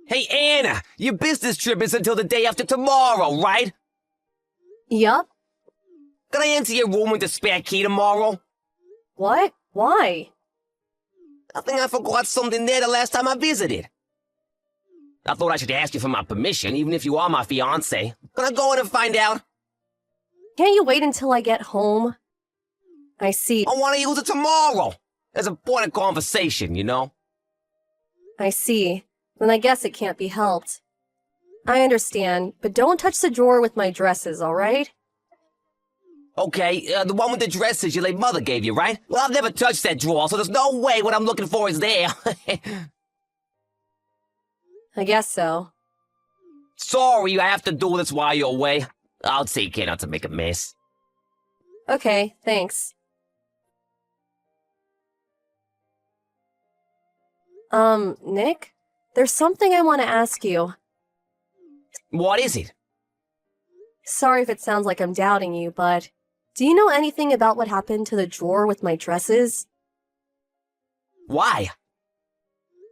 Hey, Anna, your business trip is until the day after tomorrow, right? Yup. Can I enter your room with the spare key tomorrow? What? Why? I think I forgot something there the last time I visited. I thought I should ask you for my permission, even if you are my fiancé. Can I go in and find out? Can't you wait until I get home? I see. I want to use it tomorrow. There's an important conversation, you know? I see. Then I guess it can't be helped. I understand, but don't touch the drawer with my dresses, alright? Okay, the one with the dresses your late mother gave you, right? Well, I've never touched that drawer, so there's no way what I'm looking for is there. I guess so. Sorry, I have to do this while you're away. I'll take care not to make a mess. Okay, thanks. Nick? There's something I want to ask you. What is it? Sorry if it sounds like I'm doubting you, but do you know anything about what happened to the drawer with my dresses? Why?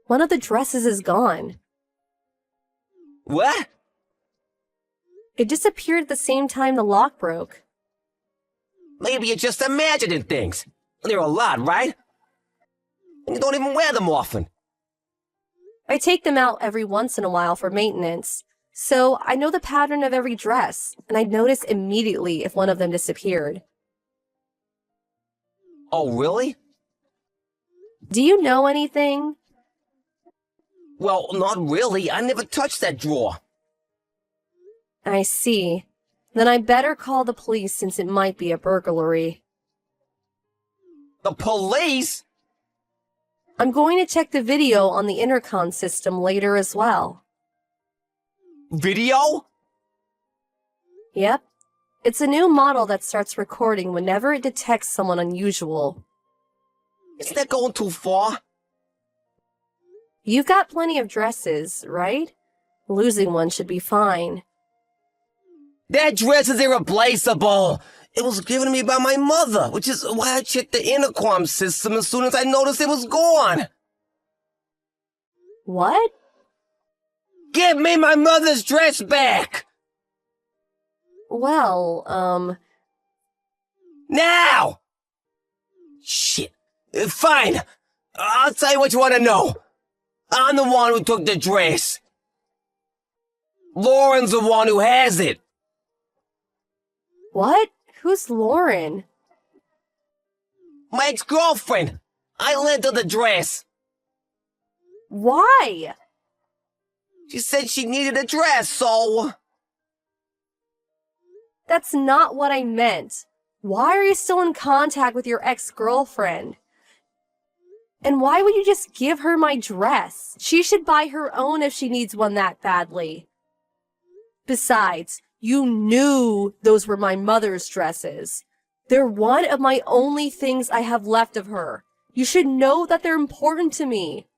One of the dresses is gone. What? It disappeared at the same time the lock broke. Maybe you're just imagining things. There are a lot, right? And you don't even wear them often. I take them out every once in a while for maintenance, so I know the pattern of every dress, and I'd notice immediately if one of them disappeared. Oh, really? Do you know anything? Well, not really. I never touched that drawer. I see. Then I better call the police since it might be a burglary. The police? I'm going to check the video on the intercom system later as well. Video? Yep. It's a new model that starts recording whenever it detects someone unusual. Isn't that going too far? You've got plenty of dresses, right? Losing one should be fine. That dress is irreplaceable. It was given to me by my mother, which is why I checked the intercom system as soon as I noticed it was gone. What? Give me my mother's dress back! Well, Now! Shit. Fine. I'll tell you what you want to know. I'm the one who took the dress. Lauren's the one who has it. What? Who's Lauren? My ex-girlfriend. I lent her the dress. Why? She said she needed a dress, so... That's not what I meant. Why are you still in contact with your ex-girlfriend? And why would you just give her my dress? She should buy her own if she needs one that badly. Besides, you knew those were my mother's dresses. They're one of my only things I have left of her. You should know that they're important to me.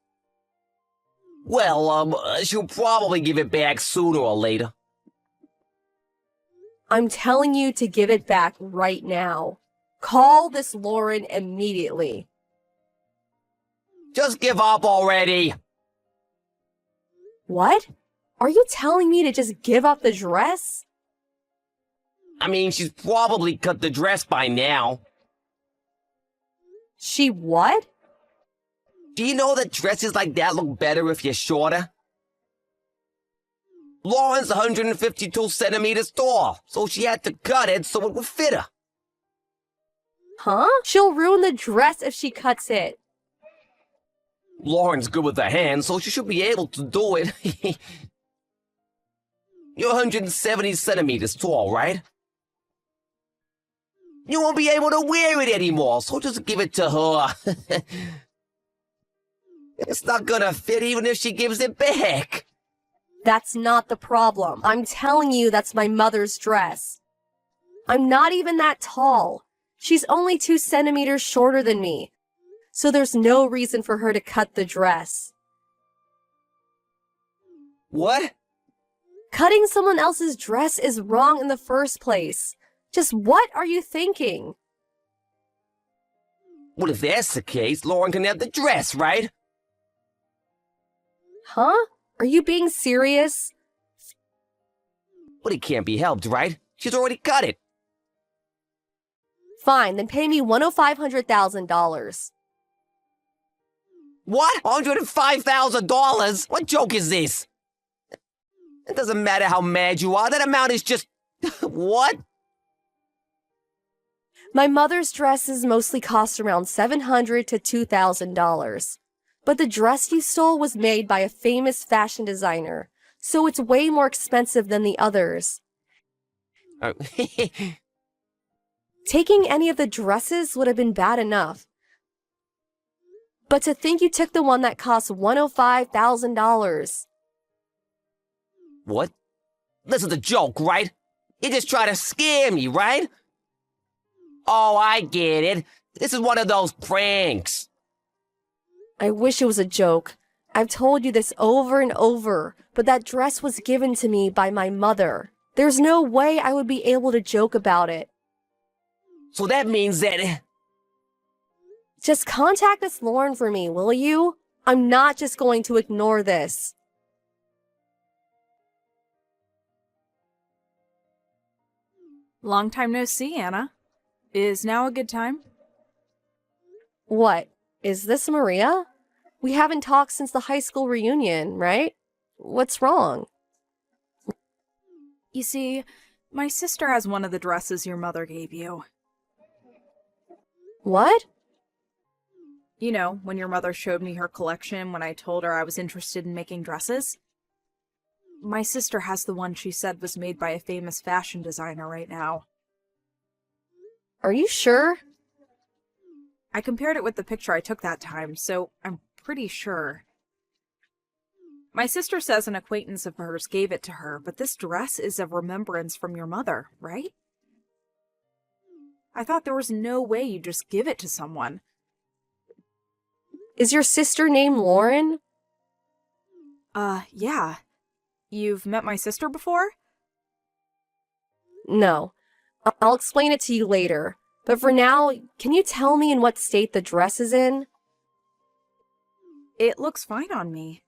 Well, she'll probably give it back sooner or later. I'm telling you to give it back right now. Call this Lauren immediately. Just give up already. What? Are you telling me to just give up the dress? I mean, she's probably cut the dress by now. She what? Do you know that dresses like that look better if you're shorter? Lauren's 152 centimeters tall, so she had to cut it so it would fit her. Huh? She'll ruin the dress if she cuts it. Lauren's good with her hands, so she should be able to do it. You're 170 centimeters tall, right? You won't be able to wear it anymore, so just give it to her. It's not gonna fit even if she gives it back. That's not the problem. I'm telling you that's my mother's dress. I'm not even that tall. She's only 2 centimeters shorter than me. So there's no reason for her to cut the dress. What? Cutting someone else's dress is wrong in the first place. Just what are you thinking? Well, if that's the case, Lauren can have the dress, right? Huh? Are you being serious? But it can't be helped, right? She's already cut it. Fine, then pay me $105,000. What? $105,000? What joke is this? It doesn't matter how mad you are. That amount is just... What? My mother's dresses mostly cost around $700 to $2,000. But the dress you stole was made by a famous fashion designer, so it's way more expensive than the others. Taking any of the dresses would have been bad enough. But to think you took the one that cost $105,000. What? This is a joke, right? You just try to scare me, right? Oh, I get it. This is one of those pranks. I wish it was a joke. I've told you this over and over, but that dress was given to me by my mother. There's no way I would be able to joke about it. So that means that... Just contact Miss Lauren for me, will you? I'm not just going to ignore this. Long time no see, Anna. Is now a good time? What? Is this Maria? We haven't talked since the high school reunion, right? What's wrong? You see, my sister has one of the dresses your mother gave you. What? You know, when your mother showed me her collection when I told her I was interested in making dresses. My sister has the one she said was made by a famous fashion designer right now. Are you sure? I compared it with the picture I took that time, so I'm pretty sure. My sister says an acquaintance of hers gave it to her, but this dress is a remembrance from your mother, right? I thought there was no way you'd just give it to someone. Is your sister named Lauren? Yeah. You've met my sister before? No. I'll explain it to you later. But for now, can you tell me in what state the dress is in? It looks fine on me.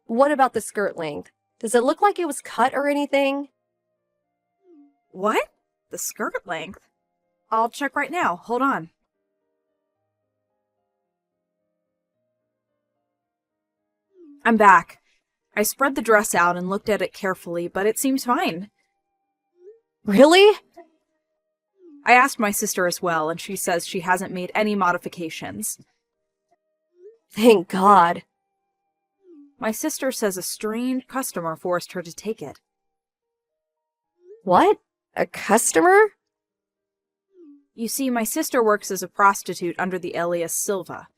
What about the skirt length? Does it look like it was cut or anything? What? The skirt length? I'll check right now. Hold on. I'm back. I spread the dress out and looked at it carefully, but it seems fine. Really? I asked my sister as well, and she says she hasn't made any modifications. Thank God. My sister says a strange customer forced her to take it. What? A customer? You see, my sister works as a prostitute under the alias Silva.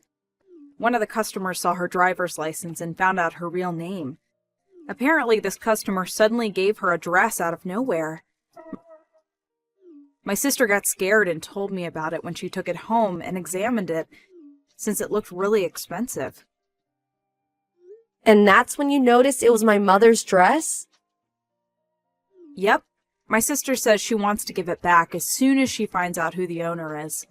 One of the customers saw her driver's license and found out her real name. Apparently, this customer suddenly gave her a dress out of nowhere. My sister got scared and told me about it when she took it home and examined it, since it looked really expensive. And that's when you noticed it was my mother's dress? Yep. My sister says she wants to give it back as soon as she finds out who the owner is.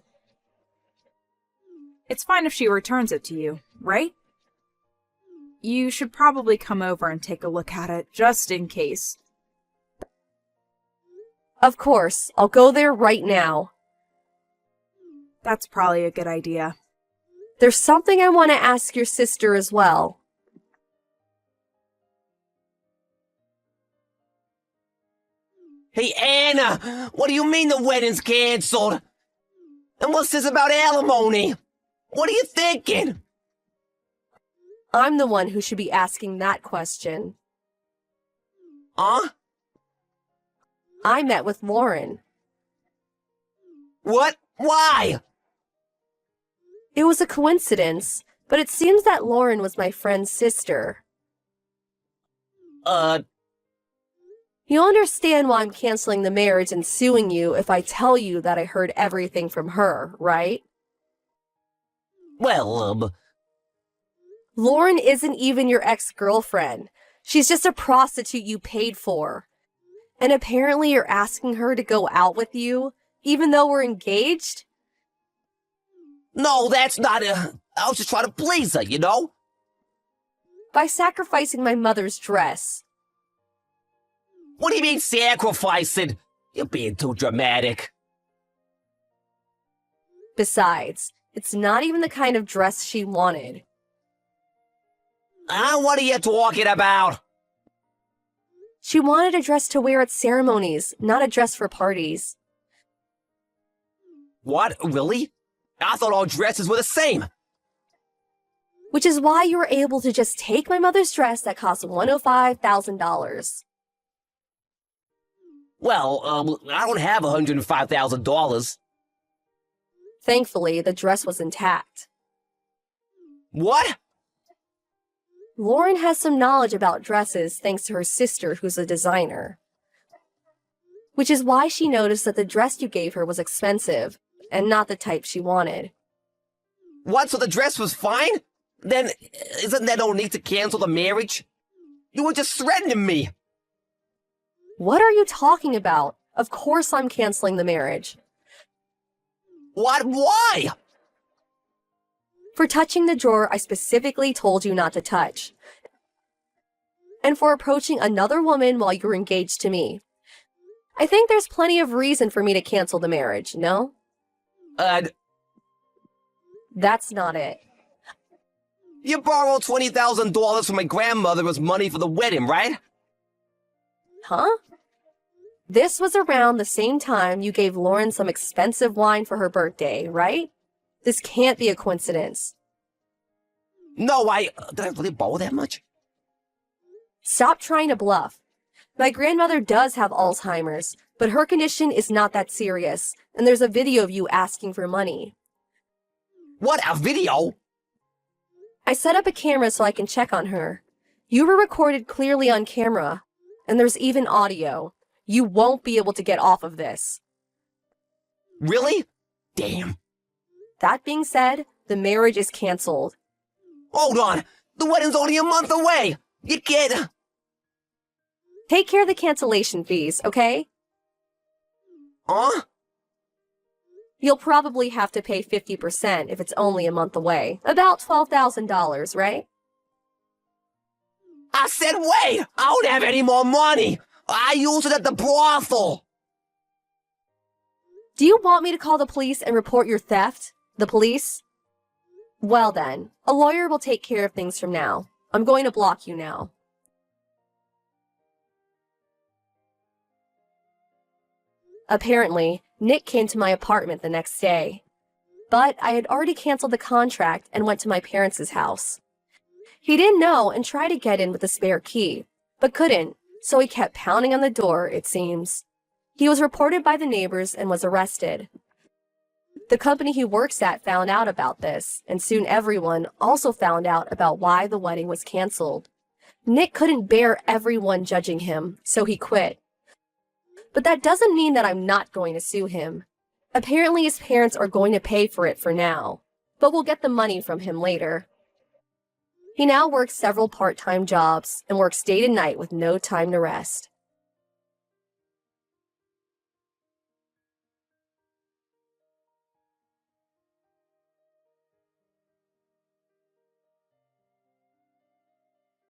It's fine if she returns it to you, right? You should probably come over and take a look at it, just in case. Of course. I'll go there right now. That's probably a good idea. There's something I want to ask your sister as well. Hey, Anna! What do you mean the wedding's canceled? And what's this about alimony? What are you thinking? I'm the one who should be asking that question. Huh? I met with Lauren. What? Why? It was a coincidence, but it seems that Lauren was my friend's sister. You'll understand why I'm canceling the marriage and suing you if I tell you that I heard everything from her, right? Well, Lauren isn't even your ex-girlfriend. She's just a prostitute you paid for. And apparently you're asking her to go out with you, even though we're engaged? no, that's not I was just trying to please her, you know? By sacrificing my mother's dress. What do you mean sacrificing? You're being too dramatic. Besides, it's not even the kind of dress she wanted. What are you talking about? She wanted a dress to wear at ceremonies, not a dress for parties. What? Really? I thought all dresses were the same. Which is why you were able to just take my mother's dress that cost $105,000. Well, I don't have $105,000. Thankfully, the dress was intact. What? Lauren has some knowledge about dresses thanks to her sister, who's a designer. Which is why she noticed that the dress you gave her was expensive, and not the type she wanted. What, so the dress was fine? Then, isn't there no need to cancel the marriage? You were just threatening me. What are you talking about? Of course I'm canceling the marriage. What? Why? For touching the drawer I specifically told you not to touch. And for approaching another woman while you were engaged to me. I think there's plenty of reason for me to cancel the marriage, no? That's not it. You borrowed $20,000 from my grandmother as money for the wedding, right? Huh? This was around the same time you gave Lauren some expensive wine for her birthday, right? This can't be a coincidence. No, did I really borrow that much? Stop trying to bluff. My grandmother does have Alzheimer's, but her condition is not that serious, and there's a video of you asking for money. What, a video? I set up a camera so I can check on her. You were recorded clearly on camera, and there's even audio. You won't be able to get off of this. Really? Damn. That being said, the marriage is canceled. Hold on. The wedding's only a month away. You can't... Take care of the cancellation fees, okay? Huh? You'll probably have to pay 50% if it's only a month away. About $12,000, right? I said wait! I don't have any more money! I use it at the brothel! Do you want me to call the police and report your theft? The police? Well then, a lawyer will take care of things from now. I'm going to block you now. Apparently, Nick came to my apartment the next day. But I had already canceled the contract and went to my parents' house. He didn't know and tried to get in with a spare key, but couldn't, so he kept pounding on the door, it seems. He was reported by the neighbors and was arrested. The company he works at found out about this, and soon everyone also found out about why the wedding was canceled. Nick couldn't bear everyone judging him, so he quit. But that doesn't mean that I'm not going to sue him. Apparently his parents are going to pay for it for now, but we'll get the money from him later. He now works several part-time jobs and works day and night with no time to rest.